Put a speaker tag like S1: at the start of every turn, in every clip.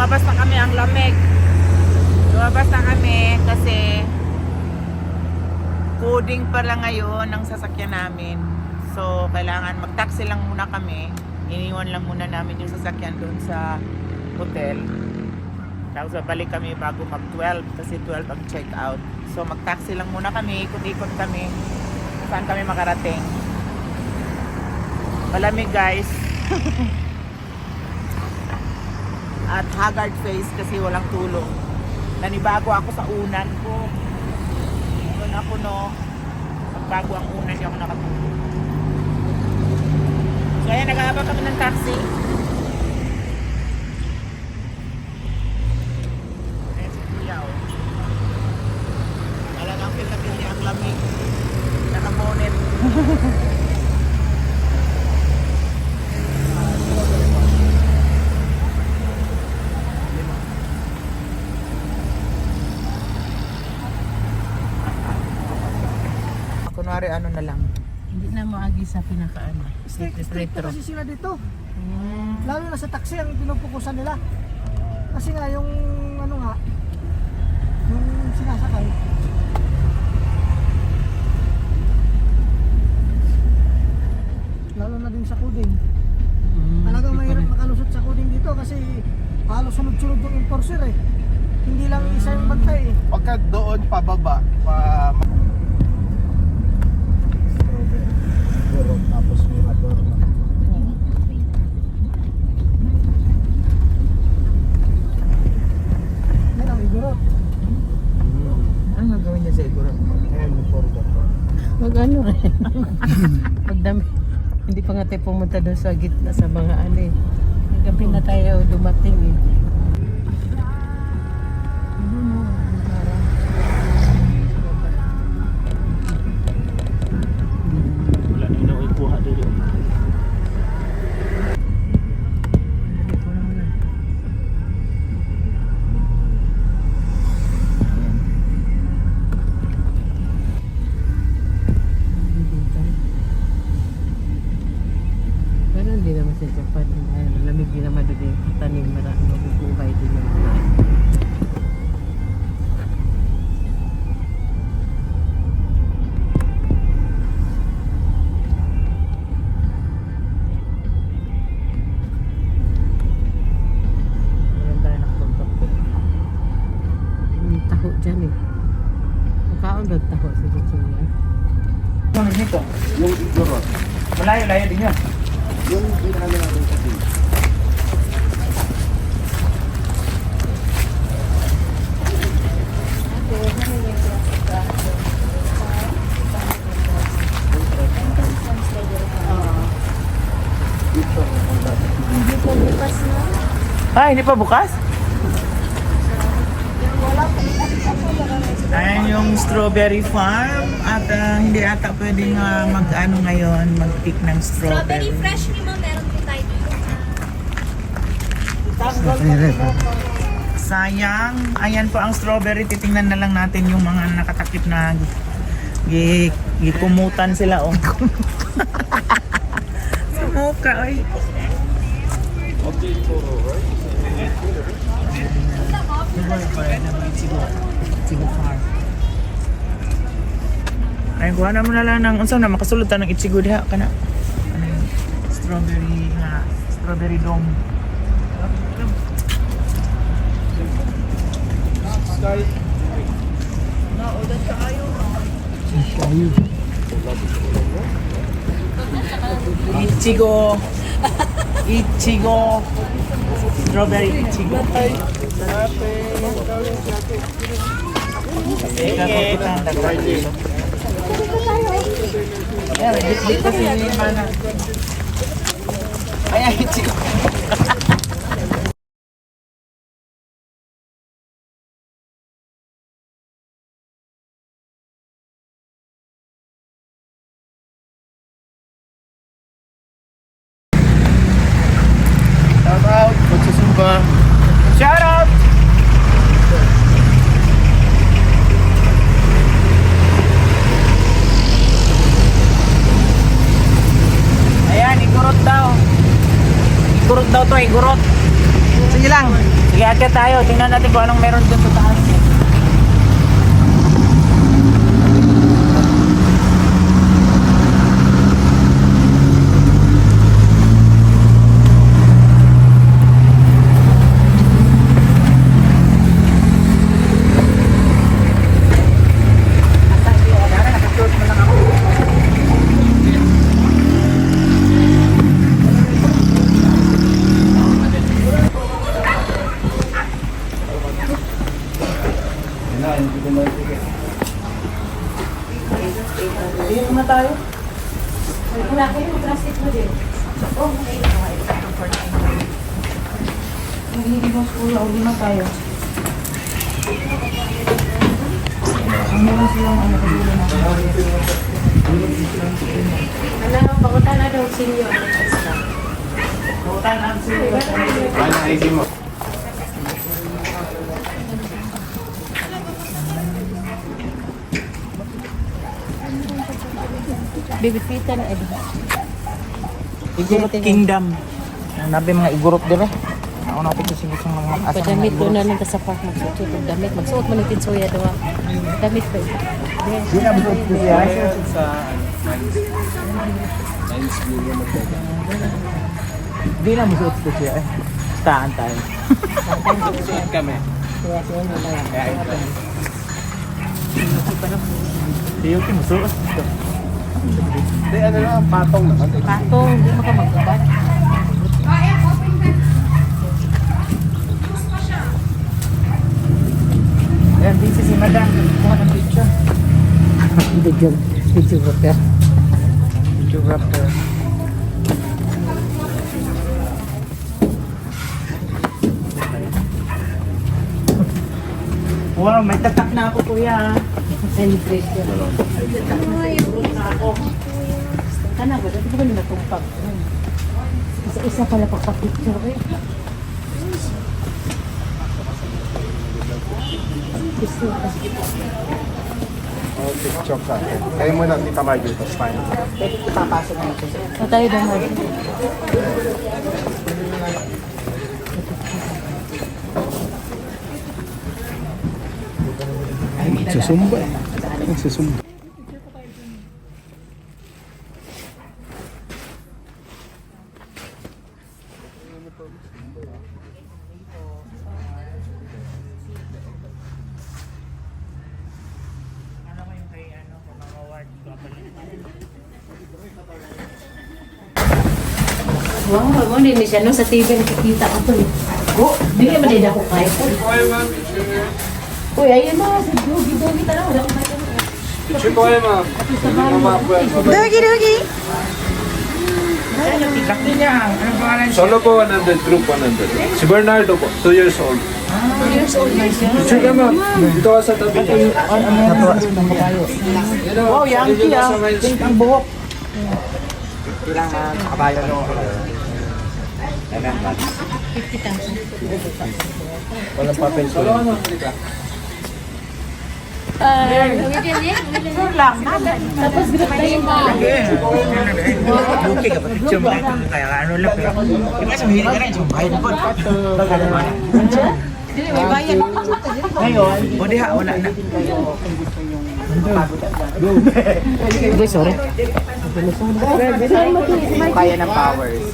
S1: lumabas na kami, ang lamig. Lumabas na kami kasi coding pa lang ngayon ng sasakyan namin. So, kailangan mag-taxi lang muna kami. Iniwan lang muna namin yung sasakyan doon sa hotel. Tapos balik kami bago mag-12 kasi 12 ang check out. So, mag-taxi lang muna kami, ikot-ikot kami. Saan kami makarating. Malamig guys. At haggard face kasi walang tulog. Nanibago ako sa unan ko. Doon ako pagbago ang unan, hindi ako nakatulog. So ayan, nag-aabang kami ng taxi. Ayan si Kuya, oh. Talagang pinapil niya ang lamig. Nakabonet. Kunwari ano na lang.
S2: Hindi na maagi sa pinakaano.
S3: Strict kasi sila dito. Lalo na sa taxi ang pinupukusan nila. Kasi nga yung ano nga, yung sinasakay. Lalo na din sa coding. Talagang mahirap makalusot sa coding dito kasi halos sunod-sunod yung enforcer eh. Hindi lang isa yung bantay eh.
S4: Pagka doon pababa, tapos mirador na.
S3: Yan ang igorot.
S1: Ano gagawin niya sa igorot?
S4: Ayan yung forgot.
S2: Wag ano rin. Pag dami. Hindi pa nga tayo pumunta doon sa gitna sa mga ano eh. Gabi na tayo dumating eh.
S4: Wala na yung ikuha dito.
S2: Pero hindi naman sa Japan. Malamig din naman doon yung tanim marami mabubuhay din yung mga.
S1: Meron tayo nakapagpapit.
S2: May taho dyan eh. Makaon ba taho sa Japan?
S1: Ano dito?
S4: Yung igorot.
S1: Malayo-layo din yun.
S4: Yung pinakala natin kasi.
S1: Hindi pa bukas? Ayan yung strawberry farm at hindi ata pwedeng mag-ano ngayon, mag-pick ng
S5: Strawberry
S1: strawberry.
S5: fresh ni ma'am, meron po tayo dito.
S1: Sayang. Ayan po ang strawberry. Titingnan na lang natin yung mga nakatakip na gikumutan sila. Oh. Sa mukha. Ay. Ichigo farm. Ay, kuha na mo na lang ng unsa na makasulod ta ng Ichigo diha kana. Ano yun? Strawberry dome. Naulan tayo. Ichigo. Ichigo. Strawberry Ichigo. Dito si Mana. Ay, Ichigo.
S4: Shout out, magsusumba.
S1: Shout out! Ayan, igurot daw. Igurot daw to, igurot. Sige lang. Sige, akyat tayo. Tingnan natin kung anong meron dun sa taas. Dito na tayo.
S5: Wala kayo yung plastic mo din.
S1: Hindi mo school, uli na tayo. Ang meron silang ano, kagulo na.
S5: Ano, pakutan na daw senior.
S1: Bukan ang sila.
S4: Ano ID mo?
S2: Bibipitan na edi.
S1: Igurot Kingdom. Nabi mga igurot dire. Ako natin kasi gusto ng mga asang
S2: Padamit ko na lang sa park magsuot ng damit. Magsuot mo ng tinsuya daw. Damit ba? Yes.
S1: Di na buot ko siya. Di na buot ko siya eh. Staan tayo.
S4: Kami.
S1: Di yung kimusuot.
S4: Hindi, ano lang, ang patong naman.
S2: Patong, hindi mo ka magbabat.
S1: Ayan, busy si Madam. Kuha ng picture.
S2: Videographer.
S1: Videographer. Wow, may tatak na ako kuya.
S2: Celebration. Kana ba? Dito ba nila tumpag? Isa-isa pala pagpa-picture eh. Gusto ko.
S4: Oh, picture ka. Kayo muna, Tita Margie, tapos tayo.
S1: Pwede ipapasok na ito.
S2: Sa tayo daw Mark.
S4: Susumba eh. Susumba.
S1: Ano mo yung kay ano, kung mga award ko
S2: Wow, mo din siya no sa TV nakikita ko to. Oh, dili man din ako kay. Uy, ayun na, sa dugi-dugi tanaw, wala ko kaya.
S5: Dugi-dugi!
S1: Laki niya. Anong pangalan siya?
S6: Solo po 100, group 100. Si Bernardo po, 2 years old.
S2: 2 years old na siya.
S6: Picture ka ma'am. Dito ka sa tabi ko.
S1: Wow, Yankee ah. Pink ang buhok.
S4: Kailangan kabayo no.
S2: 50,000.
S4: Walang papel ko.
S6: Solo ano, hindi ka.
S1: Sure lang.
S2: Tapos group na yun ba?
S1: Okay ka pa picture mo ito kaya ano lang pero di ba sabihin ka rin so bayad po.
S2: Dili may bayad.
S1: Ngayon, o diha wala na.
S2: Boy, sorry.
S1: Kaya ng powers.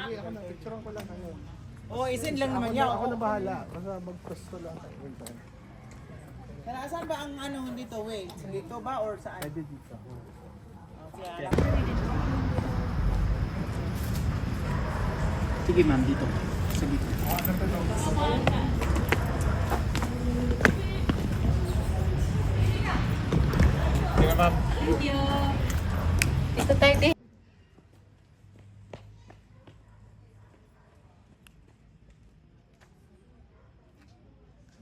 S4: Sige, ako na. Picturean ko lang kayo.
S1: Oh, isin lang naman yan.
S4: Ako na bahala. Basta mag-press ko lang kayo.
S1: Saan ba ang ano dito, way? Dito ba or saan?
S4: Pwede dito.
S1: Sige ma'am, dito. Sa dito. Sige ma'am.
S2: Thank you. Ito tayo din.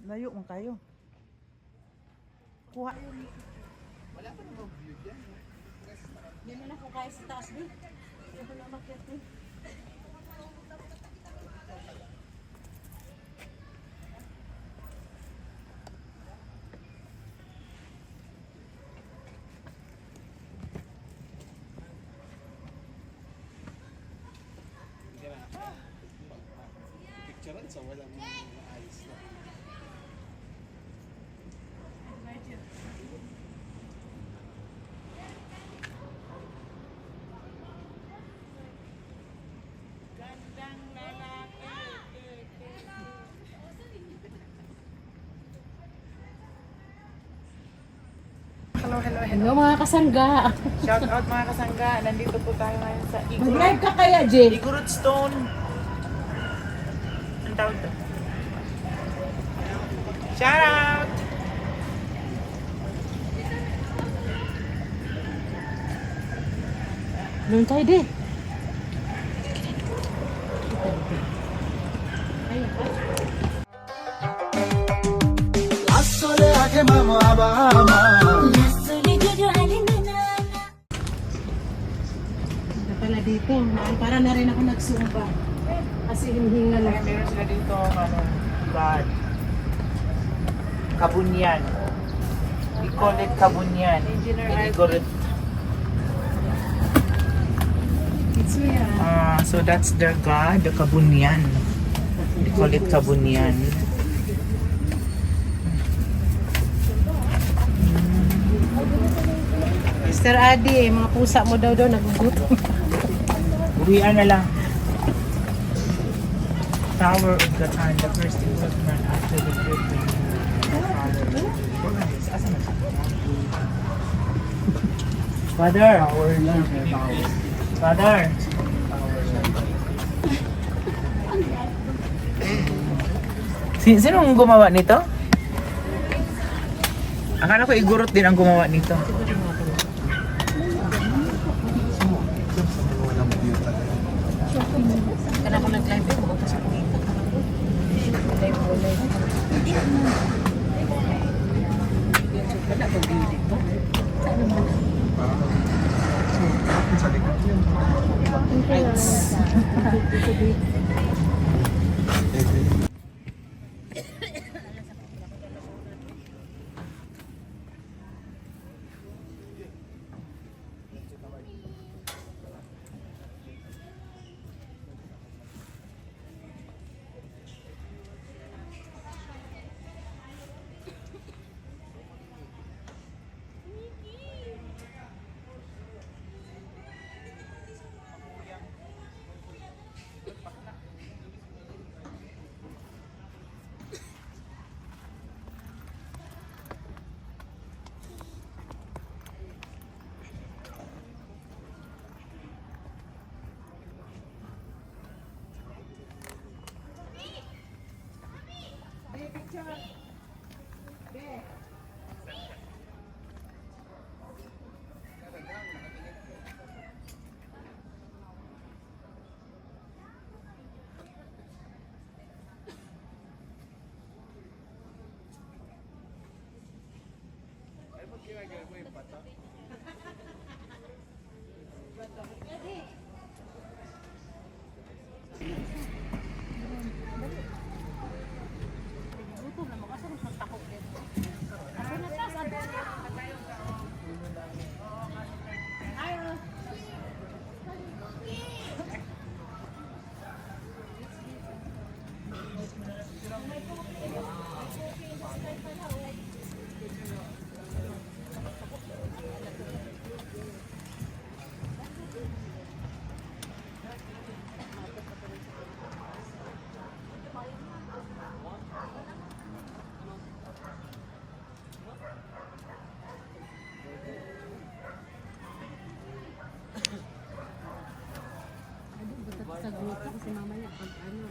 S1: Layo mo kayo. Kuha.
S4: Wala pa naman view dyan.
S2: Yan na ako kaya sa taas din. Yan na makyat din.
S1: Gandang lalaki.
S2: Hello mga kasangga.
S1: Shout out mga kasangga. Nandito po tayo ngayon sa
S2: Mag-live ka kaya, Jay?
S1: Igorot Stone. Ang tawag to? Shout out!
S2: Doon tayo, di. Ito pala dito. Para na rin ako nagsumba. Kasi hinihinga
S1: Kaya
S2: lang.
S1: meron sila dito, God. Kabunyan. We call it Kabunyan. Igorot. So that's their God, the Kabunyan. We call it Kabunyan.
S2: Mr. Adi, mga pusa mo daw nagugutom.
S1: Uwian na lang. Tower of Gatan, the first development after the Great Asan na siya? Father! Father! Sinong gumawa nito? Akala ko Igorot din ang gumawa nito.
S2: Kana ko nag-live ko. Sa grupo kasi mamaya pag ano.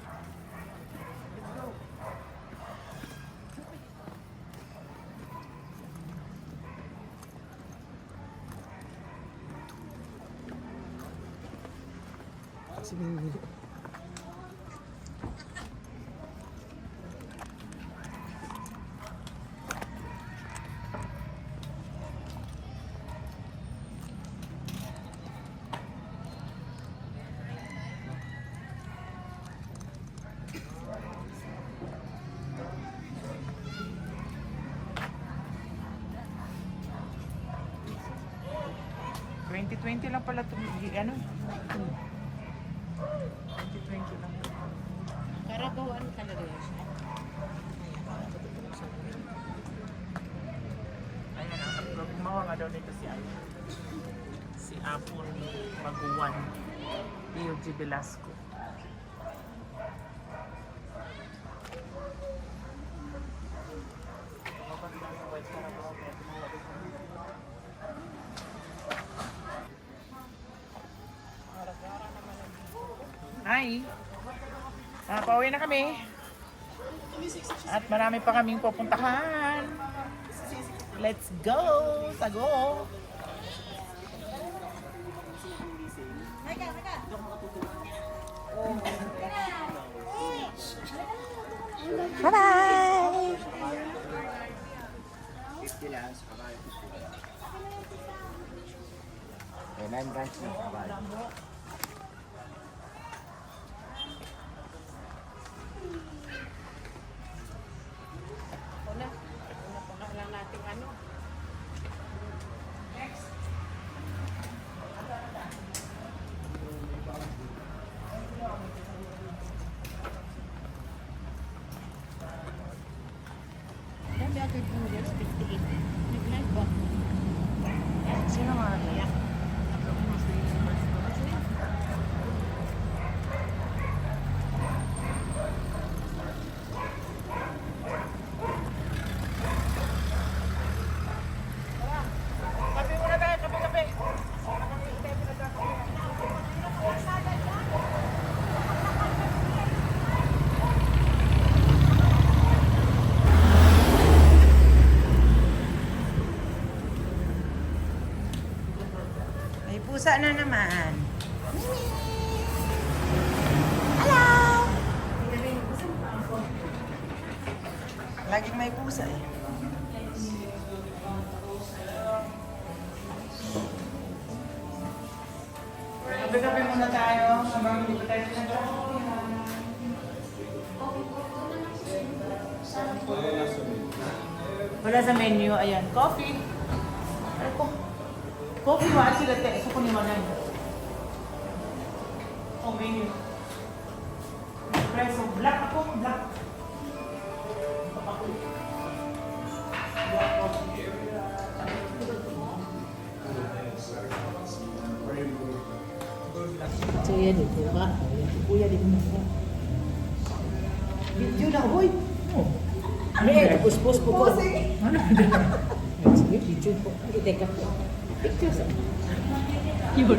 S1: 2020 lang pala itong, ano? 2020 lang.
S2: Karagawaan talaga yan siya.
S1: Ayan, ang gumawa nga daw nito si si Apple Maguwan, D.O.G. Velasco. Hi! Pauwi na kami. At marami pa kaming pupuntahan. Let's go! Sago! Bye-bye!
S2: Una pa nga lang natin ano. Sabi agad po yun, 58. Nag-live ba?
S1: Sino mga iyak? Kape muna tayo, kape. May pusa na naman. Hello! Laging may pusa eh. Kape-kape muna tayo habang hindi pa tayo nag-kape. Wala sa menu, ayan, coffee. Ay ko. Coffee wa sila te, so kunin mo na. Oh, menu. Espresso black ako, black.
S2: So yan ito ka. Kuya din mo na. Video na, hoy! Ano yan? Puspos po ko. Ano? Sige, video po. Teka po. Pictures. Yun.